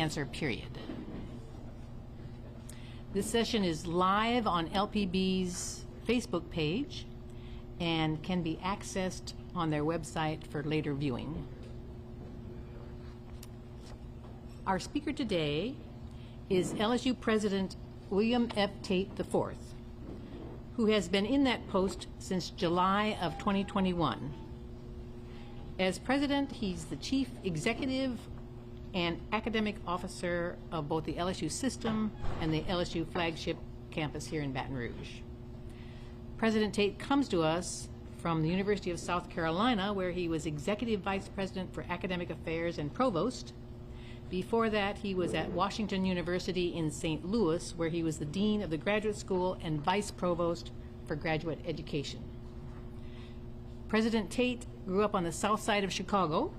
answer period. This session is live on LPB's Facebook page and can be accessed on their website for later viewing. Our speaker today is LSU President William F. Tate IV, who has been in that post since July of 2021. As president, he's the chief executive and academic officer of both the LSU system and the LSU flagship campus here in Baton Rouge. President Tate comes to us from the University of South Carolina, where he was executive vice president for academic affairs and provost. Before that, he was at Washington University in St. Louis, where he was the dean of the graduate school and vice provost for graduate education. President Tate grew up on the south side of Chicago.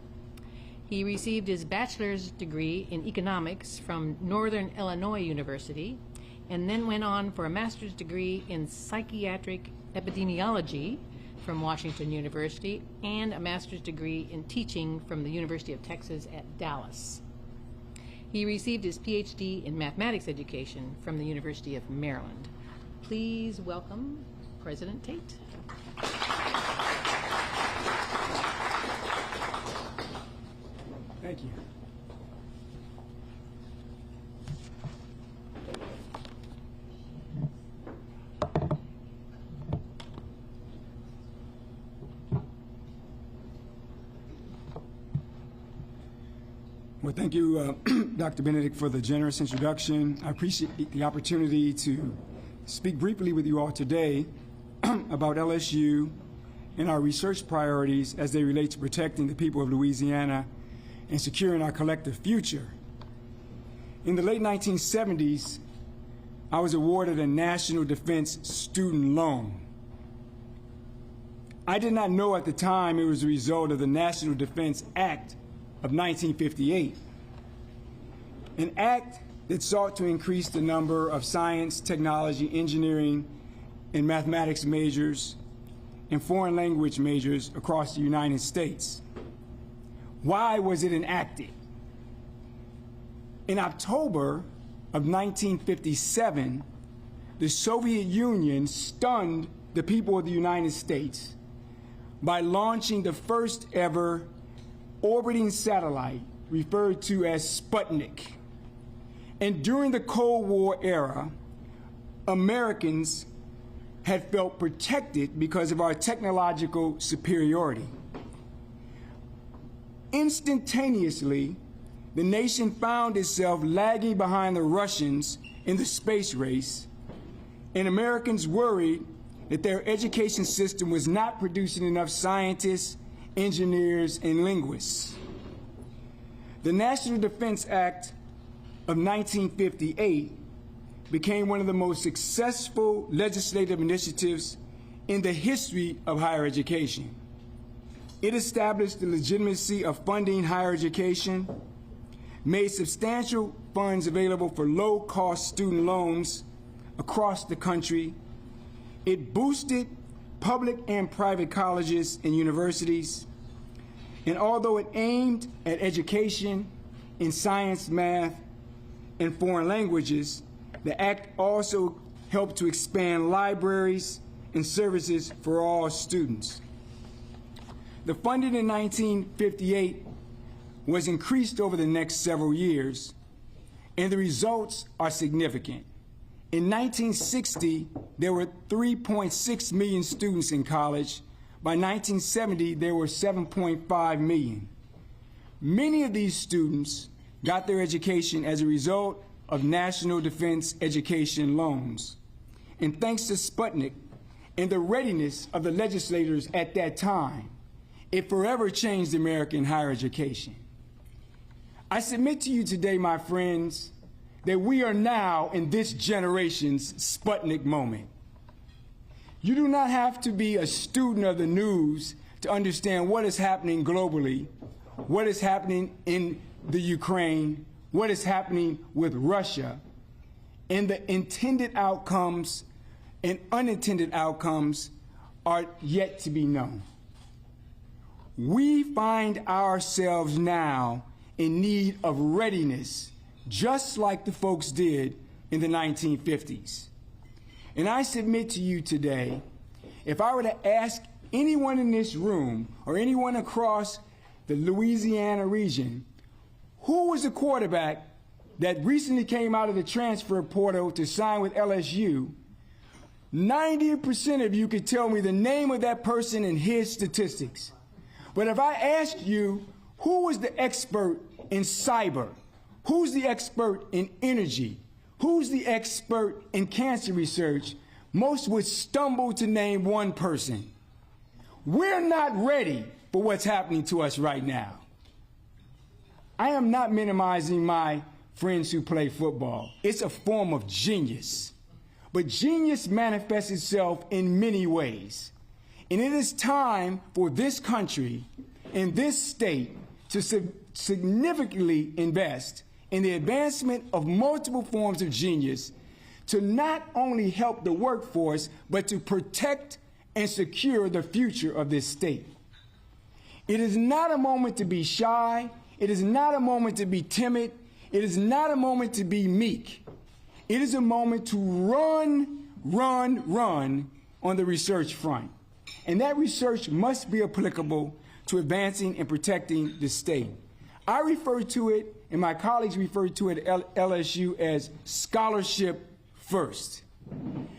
He received his bachelor's degree in economics from Northern Illinois University, and then went on for a master's degree in psychiatric epidemiology from Washington University and a master's degree in teaching from the University of Texas at Dallas. He received his PhD in mathematics education from the University of Maryland. Please welcome President Tate. Thank you. Well, thank you, Dr. Benedict, for the generous introduction. I appreciate the opportunity to speak briefly with you all today about LSU and our research priorities as they relate to protecting the people of Louisiana and securing our collective future. In the late 1970s, I was awarded a National Defense Student Loan. I did not know at the time it was a result of the National Defense Act of 1958, an act that sought to increase the number of science, technology, engineering, and mathematics majors and foreign language majors across the United States. Why was it enacted? In October of 1957, the Soviet Union stunned the people of the United States by launching the first ever orbiting satellite, referred to as Sputnik. And during the Cold War era, Americans had felt protected because of our technological superiority. Instantaneously, the nation found itself lagging behind the Russians in the space race, and Americans worried that their education system was not producing enough scientists, engineers, and linguists. The National Defense Act of 1958 became one of the most successful legislative initiatives in the history of higher education. It established the legitimacy of funding higher education, made substantial funds available for low-cost student loans across the country. It boosted public and private colleges and universities. And although it aimed at education in science, math, and foreign languages, the act also helped to expand libraries and services for all students. The funding in 1958 was increased over the next several years, and the results are significant. In 1960, there were 3.6 million students in college. By 1970, there were 7.5 million. Many of these students got their education as a result of National Defense Education loans. And thanks to Sputnik and the readiness of the legislators at that time, it forever changed American higher education. I submit to you today, my friends, that we are now in this generation's Sputnik moment. You do not have to be a student of the news to understand what is happening globally, what is happening in the Ukraine, what is happening with Russia, and the intended outcomes and unintended outcomes are yet to be known. We find ourselves now in need of readiness just like the folks did in the 1950s. And I submit to you today, if I were to ask anyone in this room or anyone across the Louisiana region, who was the quarterback that recently came out of the transfer portal to sign with LSU, 90% of you could tell me the name of that person and his statistics. But if I asked you, who was the expert in cyber? Who's the expert in energy? Who's the expert in cancer research? Most would stumble to name one person. We're not ready for what's happening to us right now. I am not minimizing my friends who play football. It's a form of genius. But genius manifests itself in many ways. And it is time for this country and this state to significantly invest in the advancement of multiple forms of genius to not only help the workforce, but to protect and secure the future of this state. It is not a moment to be shy. It is not a moment to be timid. It is not a moment to be meek. It is a moment to run on the research front. And that research must be applicable to advancing and protecting the state. I refer to it, and my colleagues refer to it at LSU as Scholarship First.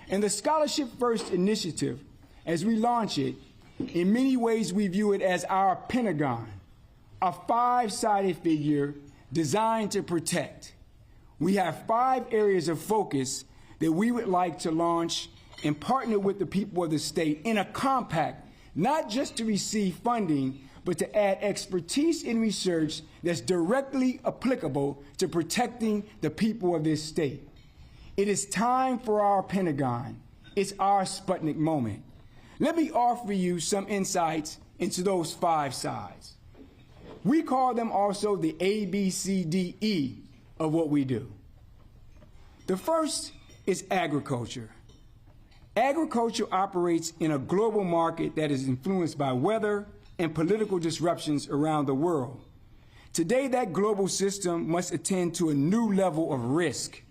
And the Scholarship First initiative, as we launch it, in many ways we view it as our Pentagon, a five-sided figure designed to protect. We have 5 areas of focus that we would like to launch and partner with the people of the state in a compact, not just to receive funding, but to add expertise in research that's directly applicable to protecting the people of this state. It is time for our Pentagon. It's our Sputnik moment. Let me offer you some insights into those 5 sides. We call them also the A, B, C, D, E of what we do. The first is agriculture. Agriculture operates in a global market that is influenced by weather and political disruptions around the world. Today, that global system must attend to a new level of risk.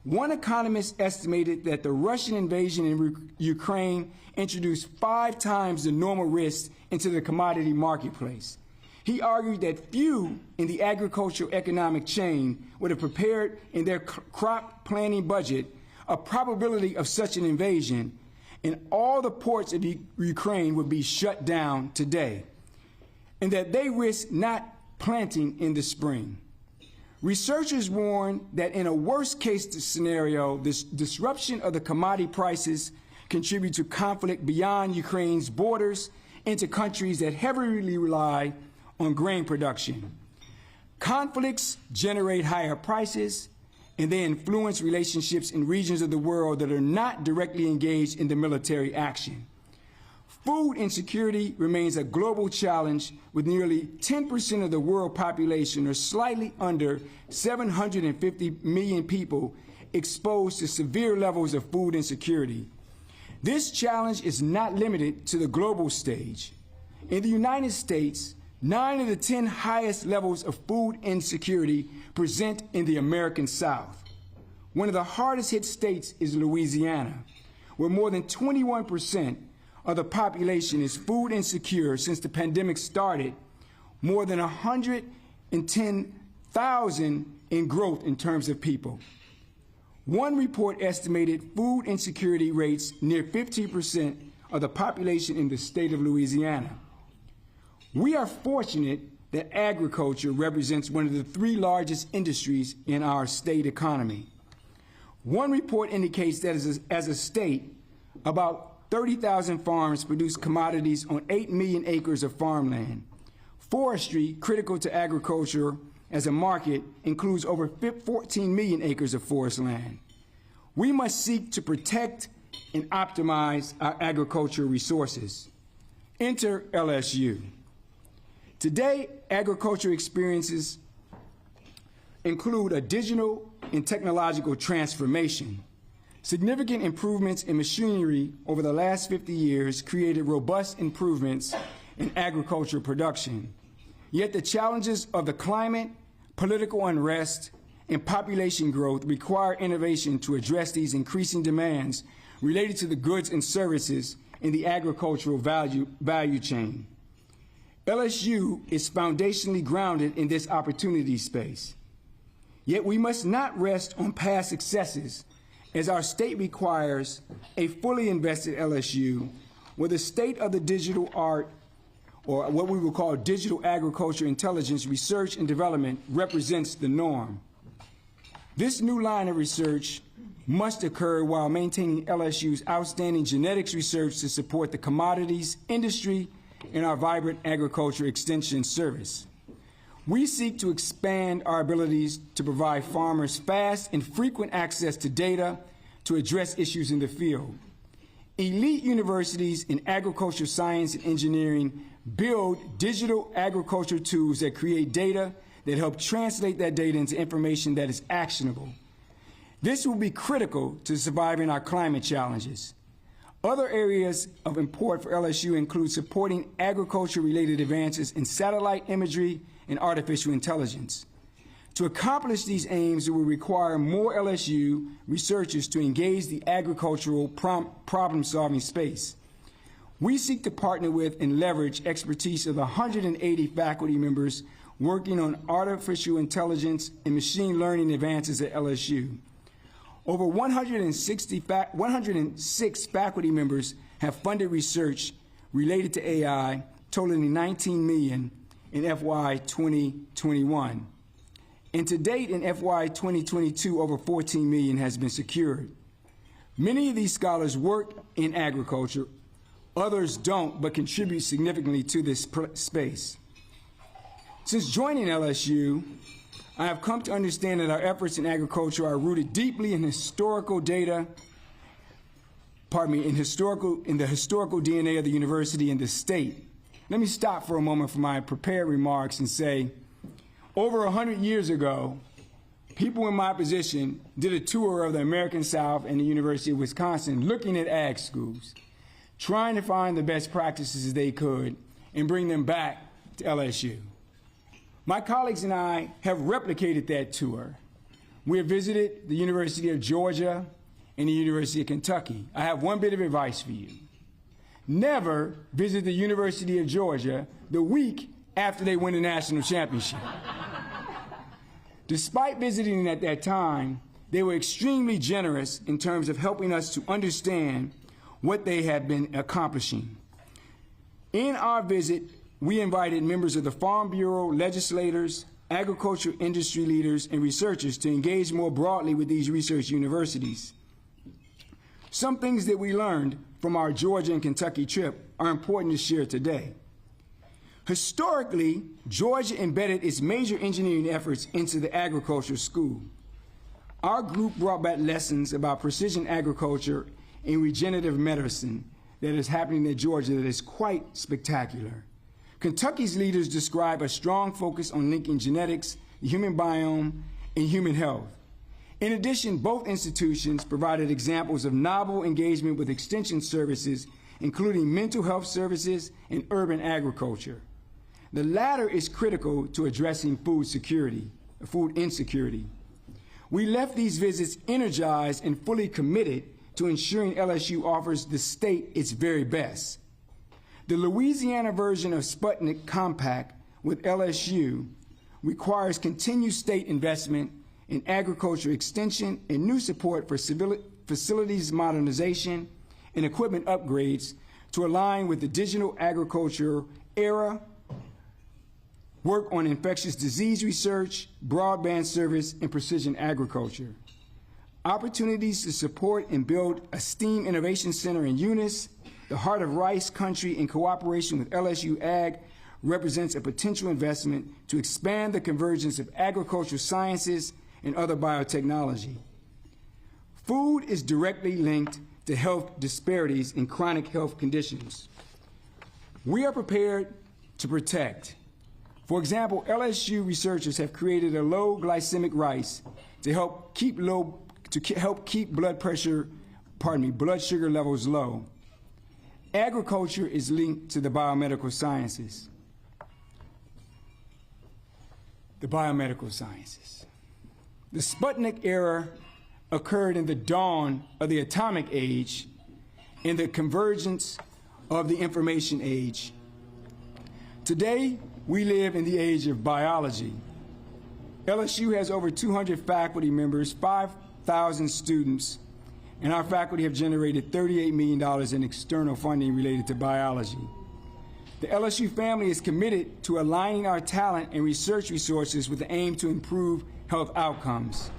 One economist estimated that the Russian invasion in Ukraine introduced 5 times the normal risk into the commodity marketplace. He argued that few in the agricultural economic chain would have prepared in their crop planning budget a probability of such an invasion, and all the ports of Ukraine would be shut down today, and that they risk not planting in the spring. Researchers warn that in a worst-case scenario, this disruption of the commodity prices contribute to conflict beyond Ukraine's borders into countries that heavily rely on grain production. Conflicts generate higher prices, and they influence relationships in regions of the world that are not directly engaged in the military action. Food insecurity remains a global challenge, with nearly 10% of the world population, or slightly under 750 million people, exposed to severe levels of food insecurity. This challenge is not limited to the global stage. In the United States, 9 of the 10 highest levels of food insecurity present in the American South. One of the hardest hit states is Louisiana, where more than 21% of the population is food insecure since the pandemic started, more than 110,000 in growth in terms of people. One report estimated food insecurity rates near 15% of the population in the state of Louisiana. We are fortunate that agriculture represents one of the 3 largest industries in our state economy. One report indicates that as a state, about 30,000 farms produce commodities on 8 million acres of farmland. Forestry, critical to agriculture as a market, includes over 14 million acres of forest land. We must seek to protect and optimize our agricultural resources. Enter LSU. Today, agriculture experiences include a digital and technological transformation. Significant improvements in machinery over the last 50 years created robust improvements in agricultural production. Yet the challenges of the climate, political unrest, and population growth require innovation to address these increasing demands related to the goods and services in the agricultural value chain. LSU is foundationally grounded in this opportunity space. Yet we must not rest on past successes, as our state requires a fully invested LSU where the state of the digital art, or what we will call digital agriculture intelligence research and development, represents the norm. This new line of research must occur while maintaining LSU's outstanding genetics research to support the commodities industry and our vibrant agriculture extension service. We seek to expand our abilities to provide farmers fast and frequent access to data to address issues in the field. Elite universities in agriculture science and engineering build digital agriculture tools that create data that help translate that data into information that is actionable. This will be critical to surviving our climate challenges. Other areas of import for LSU include supporting agriculture-related advances in satellite imagery and artificial intelligence. To accomplish these aims, it will require more LSU researchers to engage the agricultural problem-solving space. We seek to partner with and leverage expertise of the 180 faculty members working on artificial intelligence and machine learning advances at LSU. Over 106 faculty members have funded research related to AI, totaling $19 million in FY 2021. And to date in FY 2022, over $14 million has been secured. Many of these scholars work in agriculture, others don't, but contribute significantly to this space. Since joining LSU, I have come to understand that our efforts in agriculture are rooted deeply in historical data, in the historical DNA of the university and the state. Let me stop for a moment for my prepared remarks and say, over 100 years ago, people in my position did a tour of the American South and the University of Wisconsin looking at ag schools, trying to find the best practices they could and bring them back to LSU. My colleagues and I have replicated that tour. We have visited the University of Georgia and the University of Kentucky. I have one bit of advice for you. Never visit the University of Georgia the week after they win the national championship. Despite visiting at that time, they were extremely generous in terms of helping us to understand what they had been accomplishing. In our visit, we invited members of the Farm Bureau, legislators, agriculture industry leaders, and researchers to engage more broadly with these research universities. Some things that we learned from our Georgia and Kentucky trip are important to share today. Historically, Georgia embedded its major engineering efforts into the agriculture school. Our group brought back lessons about precision agriculture and regenerative medicine that is happening in Georgia that is quite spectacular. Kentucky's leaders describe a strong focus on linking genetics, the human biome, and human health. In addition, both institutions provided examples of novel engagement with extension services, including mental health services and urban agriculture. The latter is critical to addressing food insecurity. We left these visits energized and fully committed to ensuring LSU offers the state its very best. The Louisiana version of Sputnik Compact with LSU requires continued state investment in agriculture extension and new support for facilities modernization and equipment upgrades to align with the digital agriculture era, work on infectious disease research, broadband service, and precision agriculture. Opportunities to support and build a STEAM Innovation Center in Eunice, the heart of rice country, in cooperation with LSU Ag, represents a potential investment to expand the convergence of agricultural sciences and other biotechnology. Food is directly linked to health disparities in chronic health conditions. We are prepared to protect. For example, LSU researchers have created a low glycemic rice to help keep blood sugar levels low. Agriculture is linked to the biomedical sciences. The biomedical sciences. The Sputnik era occurred in the dawn of the atomic age and the convergence of the information age. Today, we live in the age of biology. LSU has over 200 faculty members, 5,000 students, and our faculty have generated $38 million in external funding related to biology. The LSU family is committed to aligning our talent and research resources with the aim to improve health outcomes.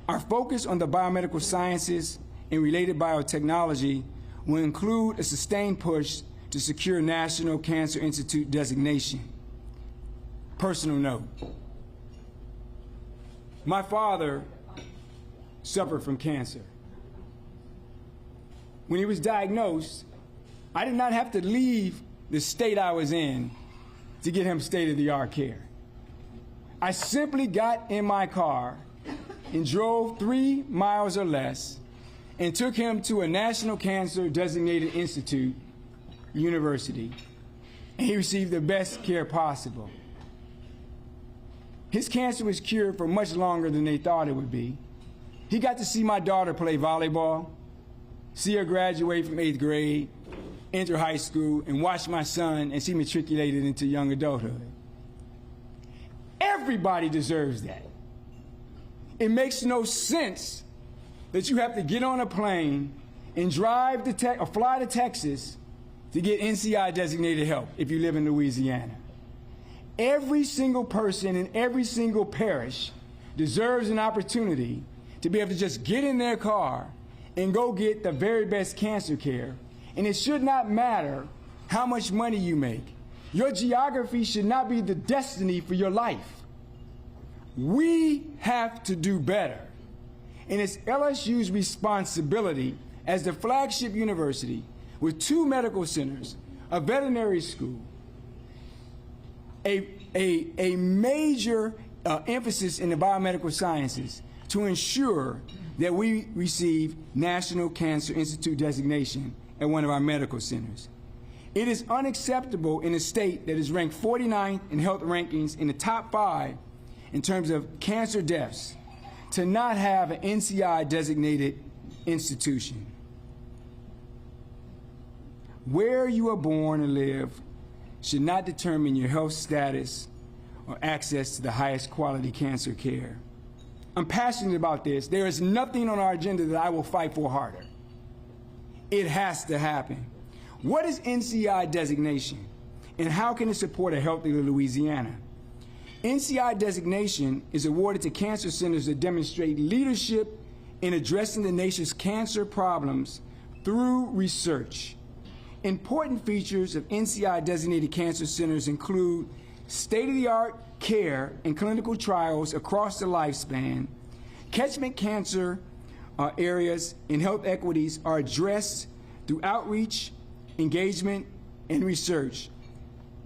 Our focus on the biomedical sciences and related biotechnology will include a sustained push to secure National Cancer Institute designation. Personal note. My father suffered from cancer. When he was diagnosed, I did not have to leave the state I was in to get him state-of-the-art care. I simply got in my car and drove 3 miles or less and took him to a National Cancer Designated Institute university, and he received the best care possible. His cancer was cured for much longer than they thought it would be. He got to see my daughter play volleyball, see her graduate from 8th grade, enter high school, and watch my son as he matriculated into young adulthood. Everybody deserves that. It makes no sense that you have to get on a plane and drive to or fly to Texas to get NCI designated help if you live in Louisiana. Every single person in every single parish deserves an opportunity to be able to just get in their car and go get the very best cancer care. And it should not matter how much money you make. Your geography should not be the destiny for your life. We have to do better. And it's LSU's responsibility as the flagship university with 2 medical centers, a veterinary school, a major emphasis in the biomedical sciences to ensure that we receive National Cancer Institute designation at one of our medical centers. It is unacceptable in a state that is ranked 49th in health rankings in the top 5 in terms of cancer deaths to not have an NCI designated institution. Where you are born and live should not determine your health status or access to the highest quality cancer care. I'm passionate about this. There is nothing on our agenda that I will fight for harder. It has to happen. What is NCI designation, and how can it support a healthier Louisiana? NCI designation is awarded to cancer centers that demonstrate leadership in addressing the nation's cancer problems through research. Important features of NCI-designated cancer centers include state-of-the-art care and clinical trials across the lifespan. Catchment cancer areas and health equities are addressed through outreach, engagement, and research.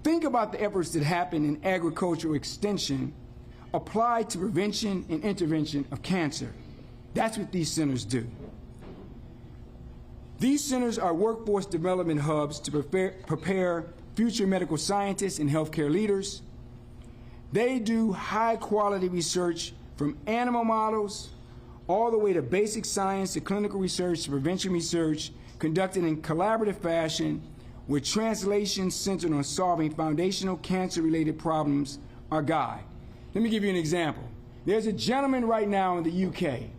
Think about the efforts that happen in agricultural extension applied to prevention and intervention of cancer. That's what these centers do. These centers are workforce development hubs to prepare future medical scientists and healthcare leaders. They do high-quality research from animal models all the way to basic science to clinical research to prevention research conducted in collaborative fashion with translations centered on solving foundational cancer-related problems are guide. Let me give you an example. There's a gentleman right now in the UK.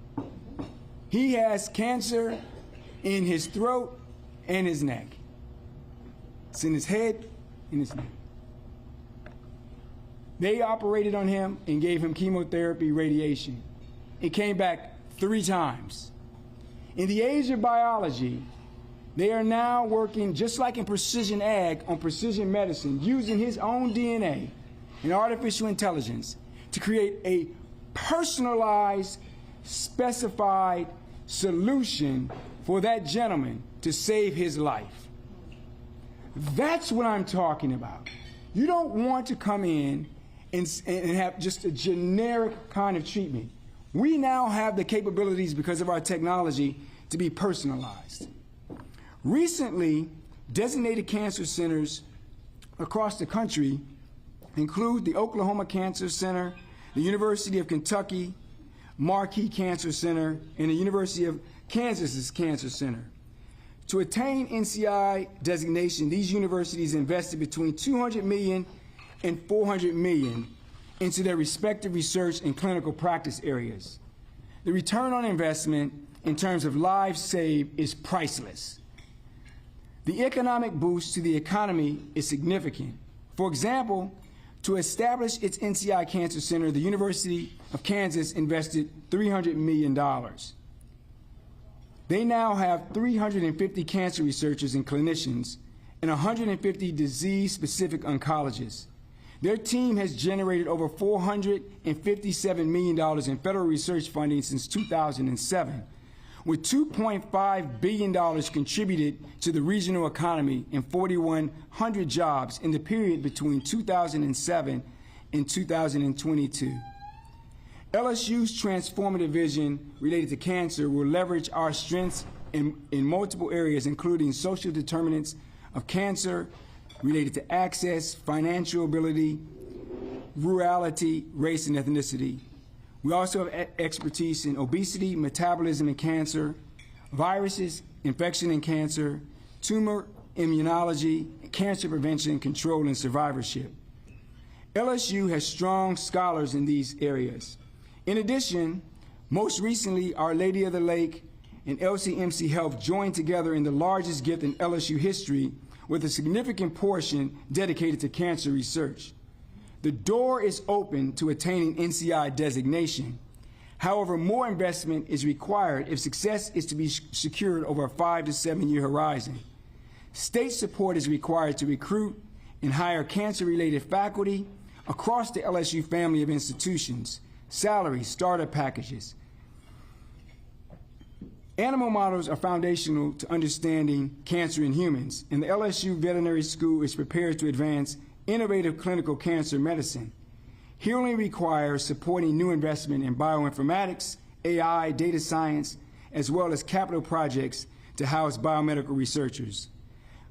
He has cancer in his throat and his neck. It's in his head and his neck. They operated on him and gave him chemotherapy, radiation. It came back 3 times. In the age of biology, they are now working, just like in precision ag, on precision medicine, using his own DNA and artificial intelligence to create a personalized, specified solution for that gentleman to save his life. That's what I'm talking about. You don't want to come in and have just a generic kind of treatment. We now have the capabilities because of our technology to be personalized. Recently, designated cancer centers across the country include the Oklahoma Cancer Center, the University of Kentucky, Marquis Cancer Center, and the University of Kansas's Cancer Center. To attain NCI designation, these universities invested between $200 million and $400 million into their respective research and clinical practice areas. The return on investment in terms of lives saved is priceless. The economic boost to the economy is significant. For example, to establish its NCI Cancer Center, the University of Kansas invested $300 million. They now have 350 cancer researchers and clinicians and 150 disease-specific oncologists. Their team has generated over $457 million in federal research funding since 2007, with $2.5 billion contributed to the regional economy and 4,100 jobs in the period between 2007 and 2022. LSU's transformative vision related to cancer will leverage our strengths in multiple areas, including social determinants of cancer related to access, financial ability, rurality, race, and ethnicity. We also have expertise in obesity, metabolism and cancer, viruses, infection and cancer, tumor immunology, cancer prevention, control, and survivorship. LSU has strong scholars in these areas. In addition, most recently, Our Lady of the Lake and LCMC Health joined together in the largest gift in LSU history, with a significant portion dedicated to cancer research. The door is open to attaining NCI designation. However, more investment is required if success is to be secured over a 5 to 7 year horizon. State support is required to recruit and hire cancer-related faculty across the LSU family of institutions, salaries, startup packages. Animal models are foundational to understanding cancer in humans, and the LSU Veterinary School is prepared to advance innovative clinical cancer medicine. Healing requires supporting new investment in bioinformatics, AI, data science, as well as capital projects to house biomedical researchers.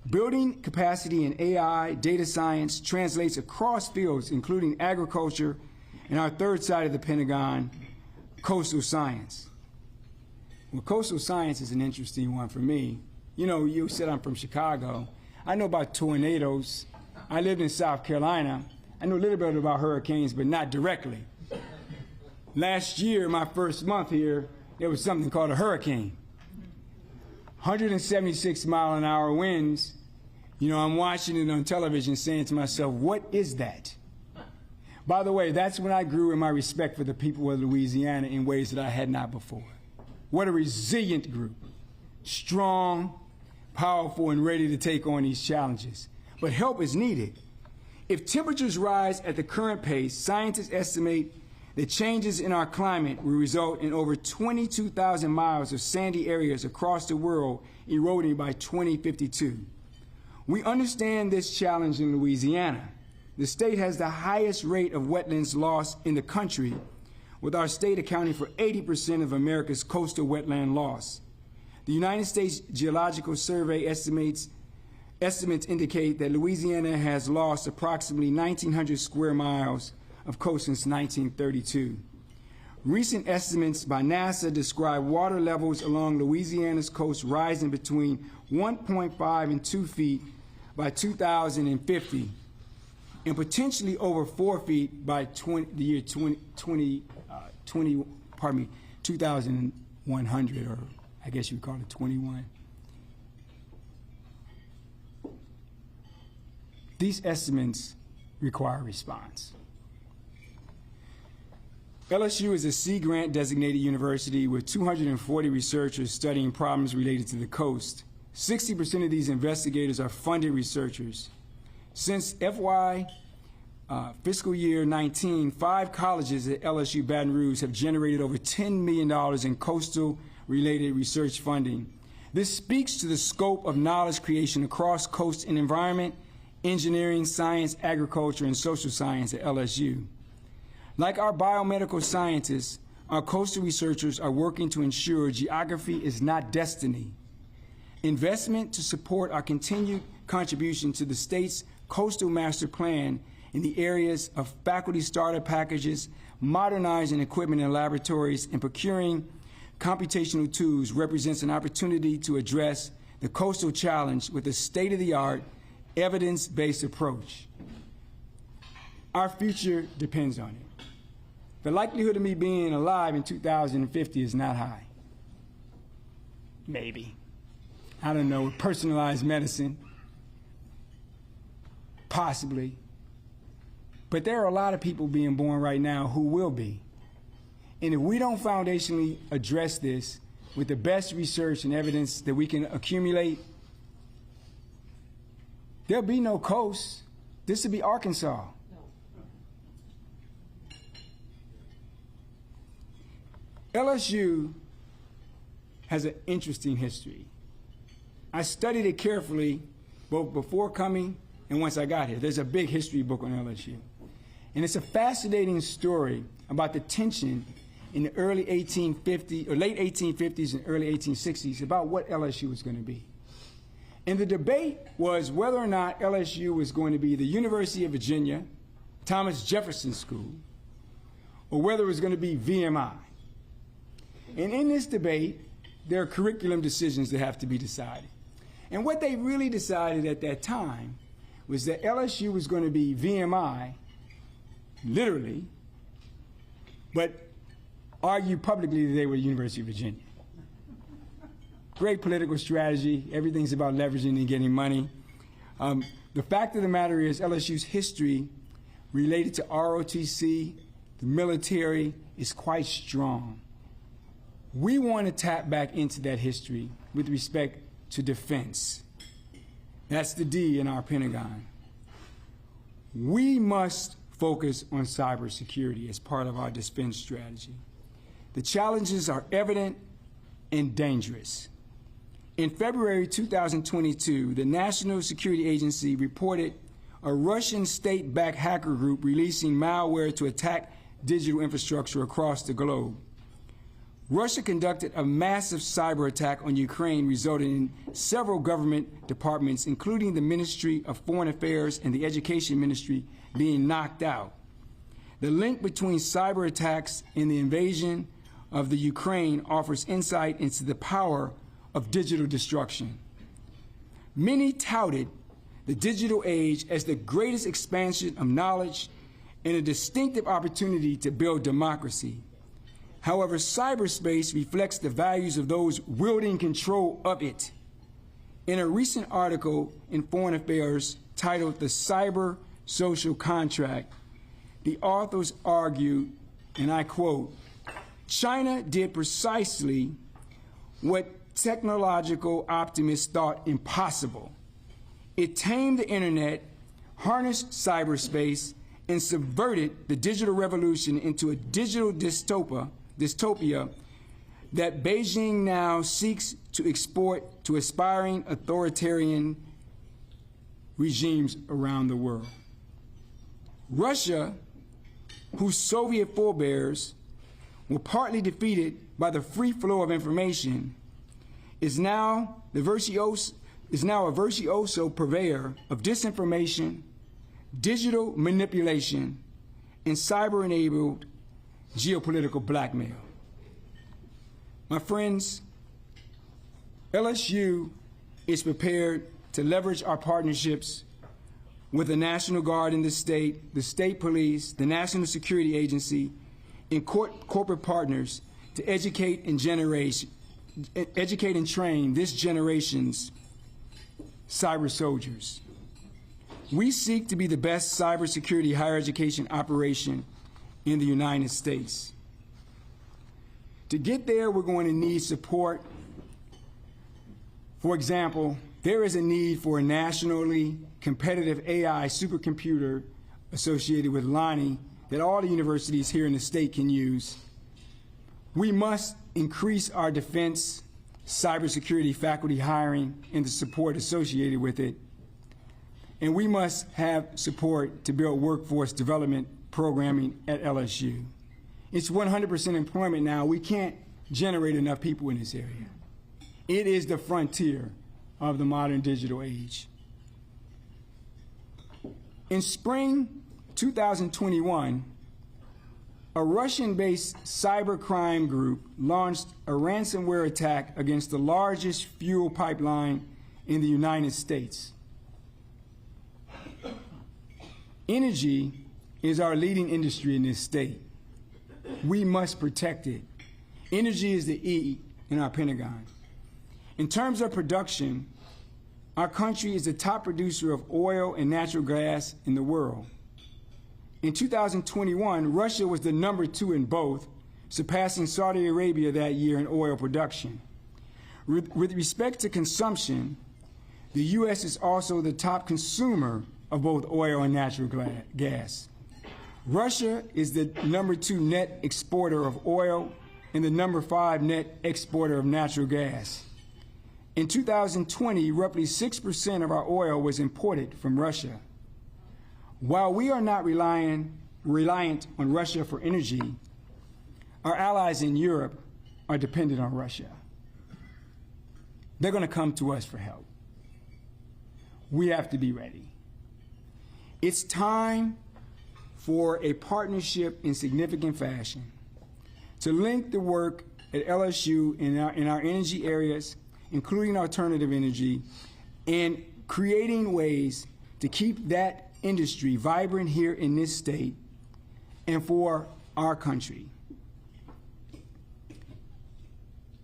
Building capacity in AI, data science translates across fields, including agriculture and our third side of the Pentagon, coastal science. Well, coastal science is an interesting one for me. You know, you said I'm from Chicago. I know about tornadoes. I lived in South Carolina. I know a little bit about hurricanes, but not directly. Last year, my first month here, there was something called a hurricane. 176-mile-an-hour winds. You know, I'm watching it on television saying to myself, what is that? By the way, that's when I grew in my respect for the people of Louisiana in ways that I had not before. What a resilient group, strong, powerful, and ready to take on these challenges. But help is needed. If temperatures rise at the current pace, scientists estimate that changes in our climate will result in over 22,000 miles of sandy areas across the world eroding by 2052. We understand this challenge in Louisiana. The state has the highest rate of wetlands loss in the country, with our state accounting for 80% of America's coastal wetland loss. The United States Geological Survey estimates indicate that Louisiana has lost approximately 1,900 square miles of coast since 1932. Recent estimates by NASA describe water levels along Louisiana's coast rising between 1.5 and 2 feet by 2050, and potentially over 4 feet by the year 2100, or I guess you would call it 21. These estimates require a response. LSU is a Sea Grant designated university with 240 researchers studying problems related to the coast. 60% of these investigators are funded researchers. Since fiscal year 19, 5 colleges at LSU Baton Rouge have generated over $10 million in coastal-related research funding. This speaks to the scope of knowledge creation across coast and environment, engineering, science, agriculture, and social science at LSU. Like our biomedical scientists, our coastal researchers are working to ensure geography is not destiny. Investment to support our continued contribution to the state's coastal master plan in the areas of faculty starter packages, modernizing equipment in laboratories, and procuring computational tools represents an opportunity to address the coastal challenge with a state-of-the-art, evidence-based approach. Our future depends on it. The likelihood of me being alive in 2050 is not high. Maybe. I don't know, with personalized medicine. Possibly. But there are a lot of people being born right now who will be. And if we don't foundationally address this with the best research and evidence that we can accumulate, there'll be no coast. This will be Arkansas. LSU has an interesting history. I studied it carefully both before coming and once I got here. There's a big history book on LSU. And it's a fascinating story about the tension in the early 1850s, or late 1850s and early 1860s about what LSU was going to be. And the debate was whether or not LSU was going to be the University of Virginia, Thomas Jefferson School, or whether it was going to be VMI. And in this debate, there are curriculum decisions that have to be decided. And what they really decided at that time was that LSU was going to be VMI, literally, but argued publicly that they were the University of Virginia. Great political strategy. Everything's about leveraging and getting money. The fact of the matter is LSU's history related to ROTC, the military, is quite strong. We want to tap back into that history with respect to defense. That's the D in our Pentagon. We must focus on cybersecurity as part of our defense strategy. The challenges are evident and dangerous. In February 2022, the National Security Agency reported a Russian state-backed hacker group releasing malware to attack digital infrastructure across the globe. Russia conducted a massive cyber attack on Ukraine, resulting in several government departments, including the Ministry of Foreign Affairs and the Education Ministry, being knocked out. The link between cyber attacks and the invasion of the Ukraine offers insight into the power of digital destruction. Many touted the digital age as the greatest expansion of knowledge and a distinctive opportunity to build democracy. However, cyberspace reflects the values of those wielding control of it. In a recent article in Foreign Affairs titled The Cyber Social Contract, the authors argued, and I quote, China did precisely what technological optimists thought impossible. It tamed the internet, harnessed cyberspace, and subverted the digital revolution into a digital dystopia that Beijing now seeks to export to aspiring authoritarian regimes around the world. Russia, whose Soviet forebears were partly defeated by the free flow of information, is now a virtuoso purveyor of disinformation, digital manipulation, and cyber-enabled geopolitical blackmail. My friends, LSU is prepared to leverage our partnerships with the National Guard in the state police, the National Security Agency, and corporate partners to educate and train this generation's cyber soldiers. We seek to be the best cybersecurity higher education operation in the United States. To get there, we're going to need support. For example, there is a need for a nationally competitive AI supercomputer associated with Lonnie that all the universities here in the state can use. We must increase our defense cybersecurity faculty hiring and the support associated with it. And we must have support to build workforce development programming at LSU. It's 100% employment now. We can't generate enough people in this area. It is the frontier of the modern digital age. In spring 2021, A Russian-based cybercrime group launched a ransomware attack against the largest fuel pipeline in the United States. Energy is our leading industry in this state. We must protect it. Energy is the E in our Pentagon. In terms of production, our country is the top producer of oil and natural gas in the world. In 2021, Russia was the number 2 in both, surpassing Saudi Arabia that year in oil production. With respect to consumption, the U.S. is also the top consumer of both oil and natural gas. Russia is the number 2 net exporter of oil and the number 5 net exporter of natural gas. In 2020, roughly 6% of our oil was imported from Russia. While we are not reliant on Russia for energy, our allies in Europe are dependent on Russia. They're going to come to us for help. We have to be ready. It's time for a partnership in significant fashion to link the work at LSU in our energy areas, including alternative energy, and creating ways to keep that industry vibrant here in this state and for our country.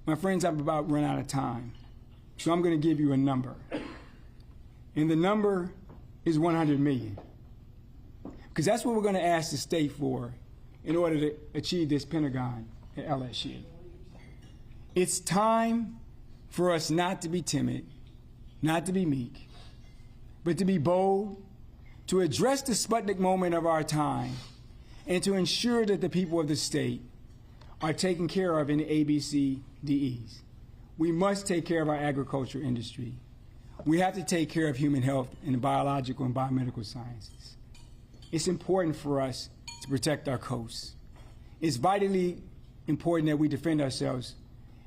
My friends, I've about run out of time, so I'm going to give you a number. And the number is 100 million. Because that's what we're going to ask the state for in order to achieve this Pentagon at LSU. It's time for us not to be timid, not to be meek, but to be bold, to address the Sputnik moment of our time, and to ensure that the people of the state are taken care of in the ABCDEs. We must take care of our agriculture industry. We have to take care of human health in the biological and biomedical sciences. It's important for us to protect our coasts. It's vitally important that we defend ourselves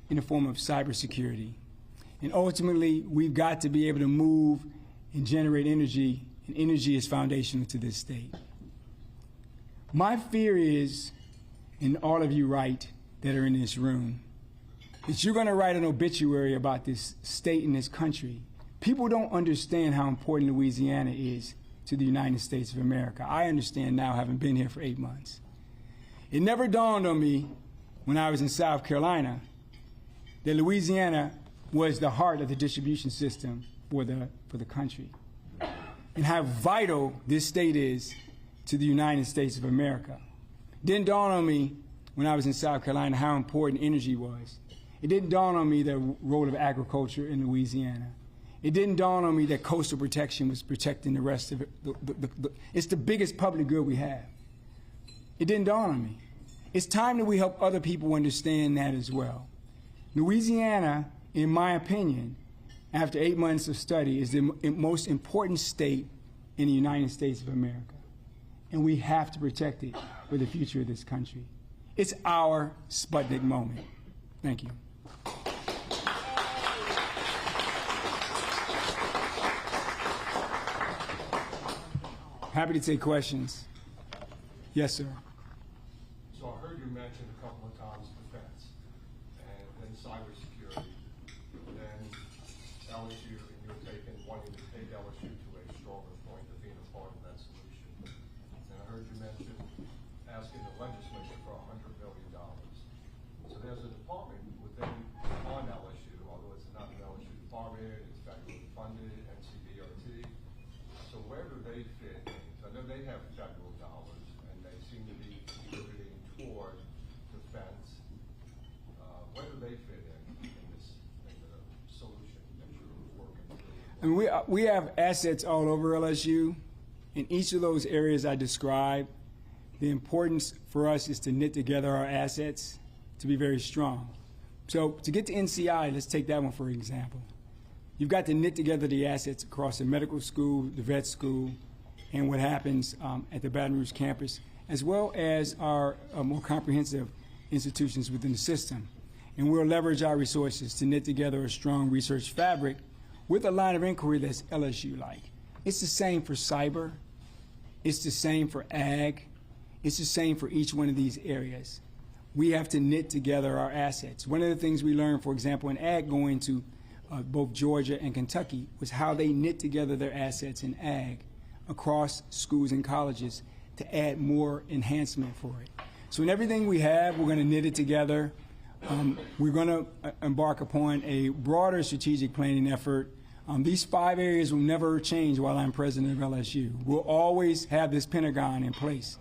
in the form of cybersecurity. And ultimately, we've got to be able to move and generate energy, and energy is foundational to this state. My fear is, and all of you write that are in this room, that you're going to write an obituary about this state and this country. People don't understand how important Louisiana is to the United States of America. I understand now, having been here for 8 months. It never dawned on me when I was in South Carolina that Louisiana was the heart of the distribution system for the country, and how vital this state is to the United States of America. It didn't dawn on me when I was in South Carolina how important energy was. It didn't dawn on me the role of agriculture in Louisiana. It didn't dawn on me that coastal protection was protecting the rest of it. It's the biggest public good we have. It didn't dawn on me. It's time that we help other people understand that as well. Louisiana, in my opinion, after 8 months of study, is the most important state in the United States of America. And we have to protect it for the future of this country. It's our Sputnik moment. Thank you. Happy to take questions. Yes, sir. So I heard you mention a couple of times defense and then cybersecurity, and then LSU, and you're wanting to take LSU to a stronger point of being a part of that solution. And I heard you mention asking the legislature for $100 billion. So there's a department on LSU, although it's not an LSU department, it's federally funded, NCDOT. So where do they fit in? I know they have federal dollars, and they seem to be contributing toward defense. Where do they fit in the solution that you're working through? I mean, we have assets all over LSU. In each of those areas I described, the importance for us is to knit together our assets to be very strong. So to get to NCI, let's take that one for example. You've got to knit together the assets across the medical school, the vet school, and what happens at the Baton Rouge campus, as well as our more comprehensive institutions within the system. And we'll leverage our resources to knit together a strong research fabric with a line of inquiry that's LSU-like. It's the same for cyber. It's the same for ag. It's the same for each one of these areas. We have to knit together our assets. One of the things we learned, for example, in ag going to both Georgia and Kentucky was how they knit together their assets in ag across schools and colleges to add more enhancement for it. So in everything we have, we're going to knit it together. We're going to embark upon a broader strategic planning effort. These 5 areas will never change while I'm president of LSU. We'll always have this Pentagon in place.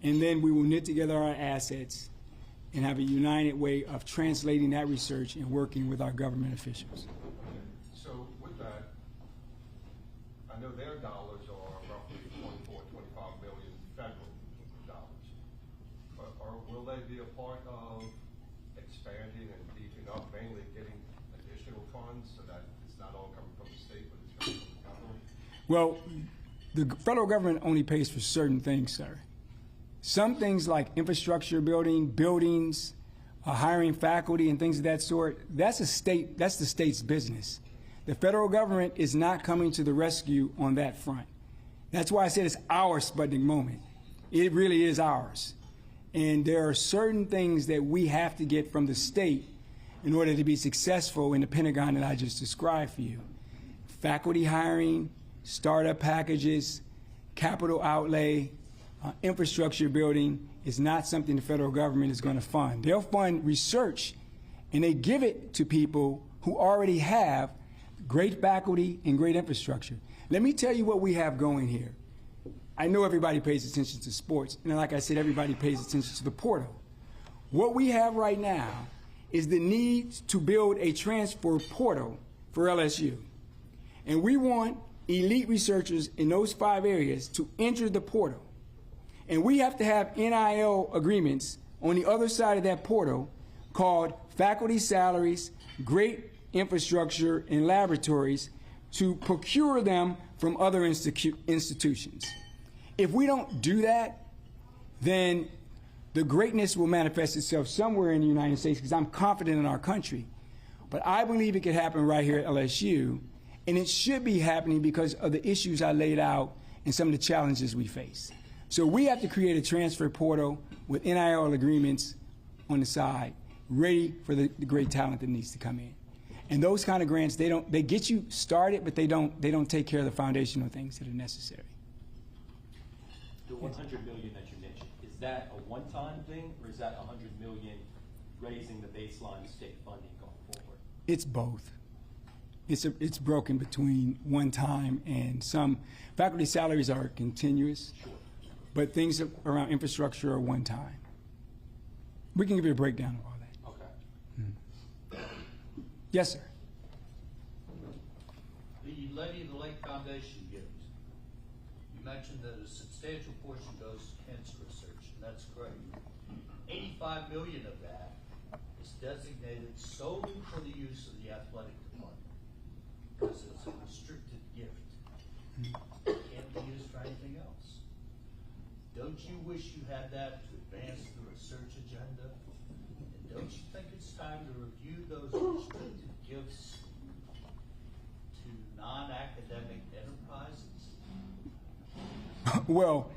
And then we will knit together our assets and have a united way of translating that research and working with our government officials. So with that, I know their dollars are roughly 24, 25 million federal dollars. Or will they be a part of expanding and beefing up, mainly getting additional funds so that it's not all coming from the state, but it's coming from the government? Well, the federal government only pays for certain things, sir. Some things like infrastructure buildings, hiring faculty and things of that sort, that's the state's business. The federal government is not coming to the rescue on that front. That's why I said it's our Sputnik moment. It really is ours. And there are certain things that we have to get from the state in order to be successful in the Pentagon that I just described for you. Faculty hiring, startup packages, capital outlay, infrastructure building is not something the federal government is going to fund. They'll fund research, and they give it to people who already have great faculty and great infrastructure. Let me tell you what we have going here. I know everybody pays attention to sports, and like I said, everybody pays attention to the portal. What we have right now is the need to build a transfer portal for LSU. And we want elite researchers in those 5 areas to enter the portal. And we have to have NIL agreements on the other side of that portal called faculty salaries, great infrastructure, and laboratories to procure them from other institutions. If we don't do that, then the greatness will manifest itself somewhere in the United States, because I'm confident in our country. But I believe it could happen right here at LSU, and it should be happening because of the issues I laid out and some of the challenges we face. So we have to create a transfer portal with NIL agreements on the side, ready for the great talent that needs to come in. And those kind of grants, they get you started, but they don't take care of the foundational things that are necessary. The $100 million that you mentioned, is that a one-time thing, or is that $100 million raising the baseline state funding going forward? It's both. It's broken between one time and some. Faculty salaries are continuous. Sure. But things around infrastructure are one time. We can give you a breakdown of all that. Okay. Yes, sir. The Lady of the Lake Foundation gift, you mentioned that a substantial portion goes to cancer research, and that's great. $85 million of that is designated solely for the use of the athletic department, because it's a restricted gift. It can't be used for anything else. Don't you wish you had that to advance the research agenda? And don't you think it's time to review those restricted gifts to non-academic enterprises? Well,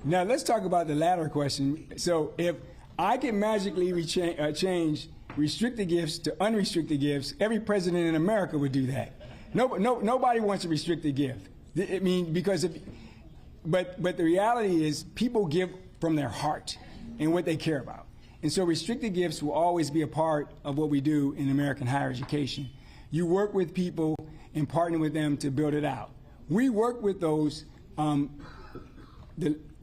now let's talk about the latter question. So if I can magically change restricted gifts to unrestricted gifts, every president in America would do that. Nobody wants a restricted gift. I mean, because if... But the reality is people give from their heart and what they care about. And so restricted gifts will always be a part of what we do in American higher education. You work with people and partner with them to build it out. We work with those, Our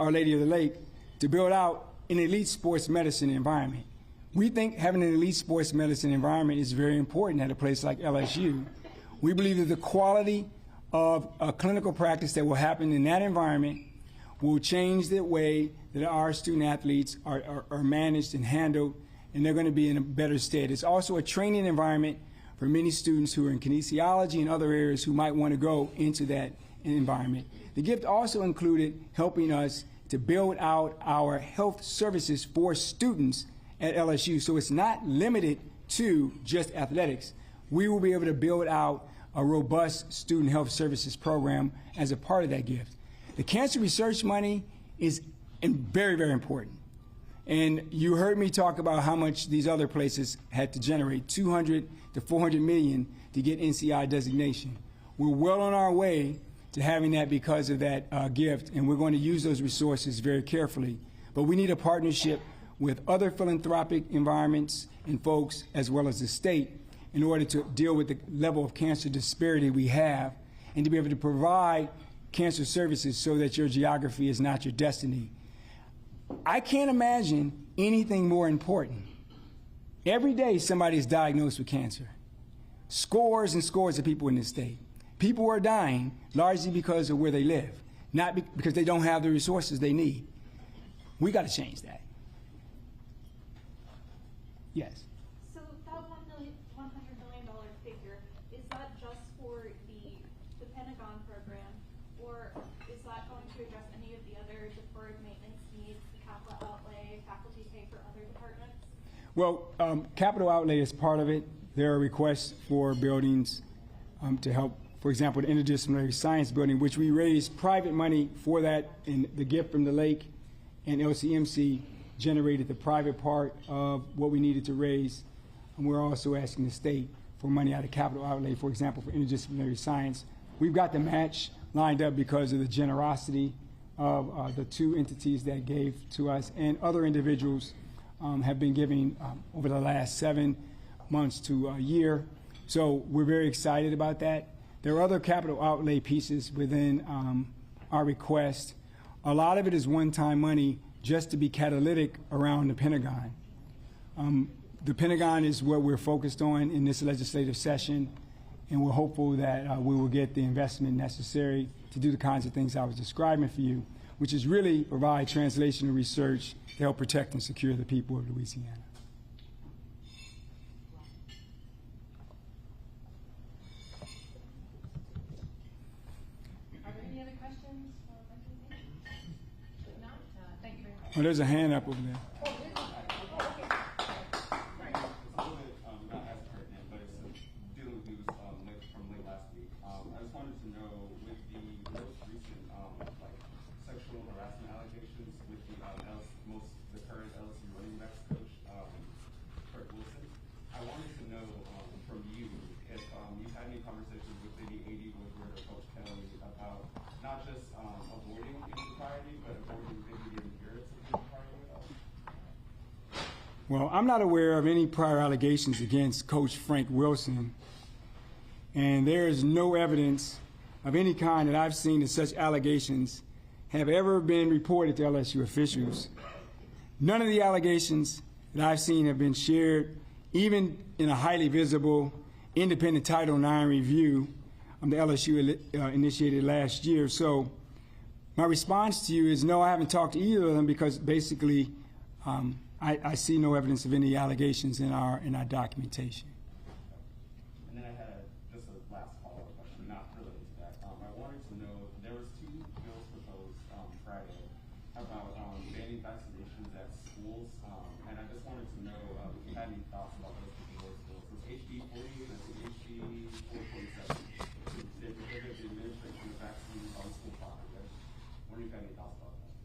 Lady of the Lake, to build out an elite sports medicine environment. We think having an elite sports medicine environment is very important at a place like LSU. We believe that the quality of a clinical practice that will happen in that environment will change the way that our student athletes are managed and handled, and they're going to be in a better stead. It's also a training environment for many students who are in kinesiology and other areas who might want to go into that environment. The gift also included helping us to build out our health services for students at LSU. So it's not limited to just athletics. We will be able to build out a robust student health services program as a part of that gift. The cancer research money is and very, very important. And you heard me talk about how much these other places had to generate, 200 to 400 million to get NCI designation. We're well on our way to having that because of that gift, and we're going to use those resources very carefully. But we need a partnership with other philanthropic environments and folks, as well as the state, in order to deal with the level of cancer disparity we have, and to be able to provide cancer services so that your geography is not your destiny. I can't imagine anything more important. Every day somebody is diagnosed with cancer. Scores and scores of people in this state. People are dying largely because of where they live, not because they don't have the resources they need. We got to change that. Yes. So that $100 million figure, is that just for the Pentagon program, or is that going to address any of the other deferred maintenance needs, the capital outlay, faculty pay for other departments? Well, capital outlay is part of it. There are requests for buildings to help, for example, the interdisciplinary science building, which we raised private money for that, and the gift from the lake and LCMC generated the private part of what we needed to raise. And we're also asking the state for money out of capital outlay, for example, for interdisciplinary science. We've got the match lined up because of the generosity of the two entities that gave to us, and other individuals have been giving over the last 7 months to a year. So we're very excited about that. There are other capital outlay pieces within our request. A lot of it is one-time money just to be catalytic around the Pentagon. The Pentagon is what we're focused on in this legislative session, and we're hopeful that we will get the investment necessary to do the kinds of things I was describing for you, which is really provide translational research to help protect and secure the people of Louisiana. Are there any other questions? If not, thank you very much. Oh, there's a hand up over there. Well, I'm not aware of any prior allegations against Coach Frank Wilson, and there is no evidence of any kind that I've seen that such allegations have ever been reported to LSU officials. None of the allegations that I've seen have been shared, even in a highly visible, independent Title IX review the LSU initiated last year. So my response to you is no, I haven't talked to either of them, because basically I see no evidence of any allegations in our documentation. And then I had just a last follow-up question, not related to that. I wanted to know, there was 2 bills proposed Friday about banning vaccinations at schools, and I just wanted to know if you had any thoughts about those proposed bills. It was HB 40 and HB 447. They prohibit the administration of vaccines on school property. I wonder if you had any thoughts about that.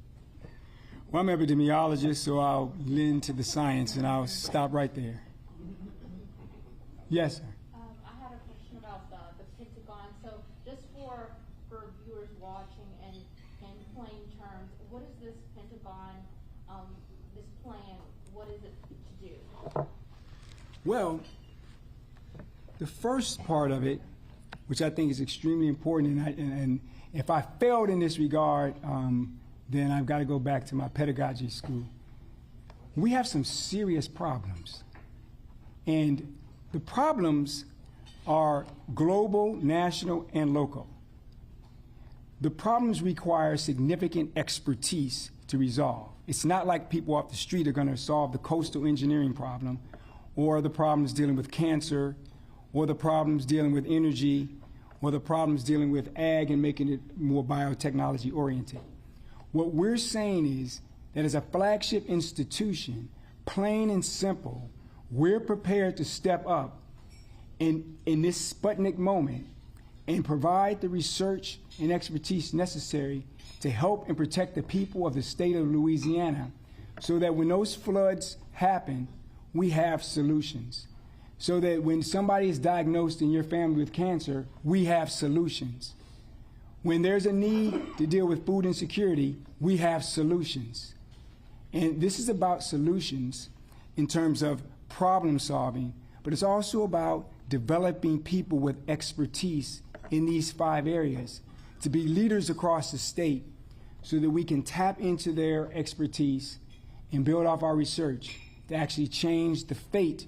Well, I'm an epidemiologist, so I'll lend to the science, and I'll stop right there. Yes, sir. I had a question about the Pentagon. So just for viewers watching and in plain terms, what is this Pentagon, this plan, what is it to do? Well, the first part of it, which I think is extremely important, and if I failed in this regard, then I've got to go back to my pedagogy school. We have some serious problems. And the problems are global, national, and local. The problems require significant expertise to resolve. It's not like people off the street are going to solve the coastal engineering problem, or the problems dealing with cancer, or the problems dealing with energy, or the problems dealing with ag and making it more biotechnology oriented. What we're saying is that as a flagship institution, plain and simple, we're prepared to step up in this Sputnik moment and provide the research and expertise necessary to help and protect the people of the state of Louisiana so that when those floods happen, we have solutions. So that when somebody is diagnosed in your family with cancer, we have solutions. When there's a need to deal with food insecurity, we have solutions. And this is about solutions in terms of problem solving, but it's also about developing people with expertise in these 5 areas to be leaders across the state so that we can tap into their expertise and build off our research to actually change the fate,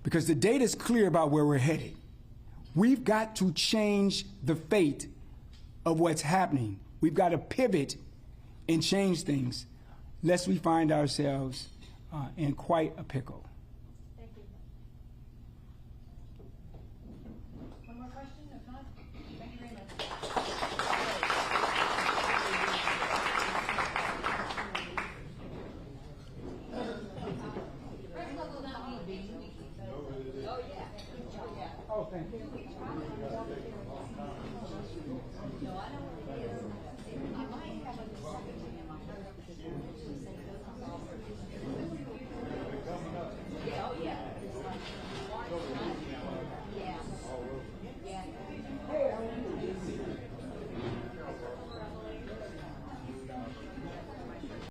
because the data is clear about where we're headed. We've got to change the fate of what's happening. We've got to pivot and change things, lest we find ourselves in quite a pickle. Thank you. One more question, if not, thank you very much. Oh, thank you.